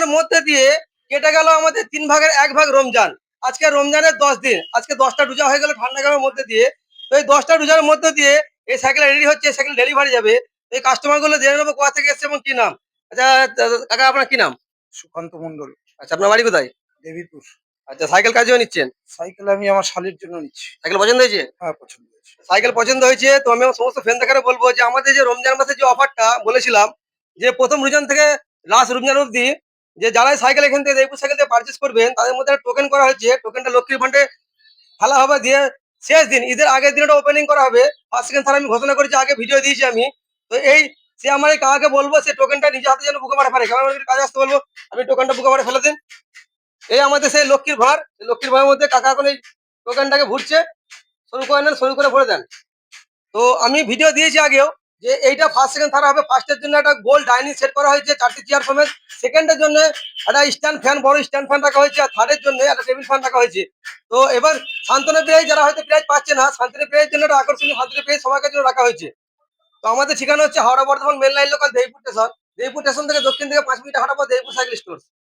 করোনার মধ্যে দিয়ে কেটে গেল আমাদের 3 ভাগের 1 ভাগ রমজান। আজকে রমজানের 10 দিন, আজকে 10টা রোজা হয়ে গেল ঠান্ডা গরমের মধ্যে দিয়ে। তো এই 10টা রোজার মধ্যে দিয়ে এই সাইকেল রেডি হচ্ছে, সাইকেল ডেলিভারি যাবে। এই কাস্টমার গুলো জেনে নেবো কোথা থেকে এসছে এবং কি নাম। আচ্ছা, কাকা আপনার কি নাম? সুকান্ত মন্ডল, আচ্ছা, আপনার বাড়ি কোথায়? দেবীপুর। আচ্ছা, সাইকেল কাজেও নিচ্ছেন? সাইকেল আমি আমার শালীর জন্য নিচ্ছি। সাইকেল পছন্দ হয়েছে? হ্যাঁ, পছন্দ হয়েছে। সাইকেল পছন্দ হয়েছে তো আমি আমার সমস্ত ফ্রেন্ডদেরকে বলবো যে আমাদের যে রমজান মাসে যে অফারটা বলেছিলাম, যে প্রথম রমজান থেকে লাস্ট রমজান অবধি যে যারাই সাইকেল এখান থেকে দেবপুর সাইকেল থেকে পারচেস করবেন তাদের মধ্যে টোকেন করা হয়েছে। টোকেনটা লক্ষ্মীর ফান্ডে ফেলা হবে, দিয়ে শেষ দিন ঈদের আগের দিন ওটা ওপেনিং করা হবে। ফার্স্ট সেকেন্ড থার্ড আমি ঘোষণা করেছি, আগে ভিডিও দিয়েছি আমি। তো এই সে আমার এই কাকাকে বলবো সে টোকেনটা নিজে হাতে যেন বুকে মারা ফেলে, কারণ কাজে আসতে বলবো আমি টোকেনটা বুকে মারা ফেলে দিন। এই আমাদের সেই লক্ষ্মীর ভাঁড়, লক্ষ্মীর ভাঁড়ের মধ্যে কাকা এখন এই টোকেনটাকে ভুটছে। শুরু করে নেন, শুরু করে ভরে দেন। তো আমি ভিডিও দিয়েছি আগেও যে এইটা ফার্স্ট সেকেন্ড থার্ড হবে। ফার্স্টের জন্য একটা গোল ডাইনিং সেট করা হয়েছে 4টি চেয়ার সমেত। সেকেন্ডের জন্য একটা স্ট্যান্ড ফ্যান, বড় স্ট্যান্ড ফ্যান রাখা হয়েছে। আর থার্ডের জন্য একটা টেবিল ফ্যান রাখা হয়েছে। তো এবার শান্তনু প্রাইজ যারা হয়তো প্রাইজ পাচ্ছে না, শান্তনু প্রাইজের জন্য একটা আকর্ষণীয় শান্তনু প্রাইজ সবার জন্য রাখা হয়েছে। তো আমাদের ঠিকানা হচ্ছে Howrah Bardhaman main line local Debpur station. Debpur station থেকে দক্ষিণ থেকে 5 মিনিট হাঁটা পর দেবপুর সাইকেল স্টোর।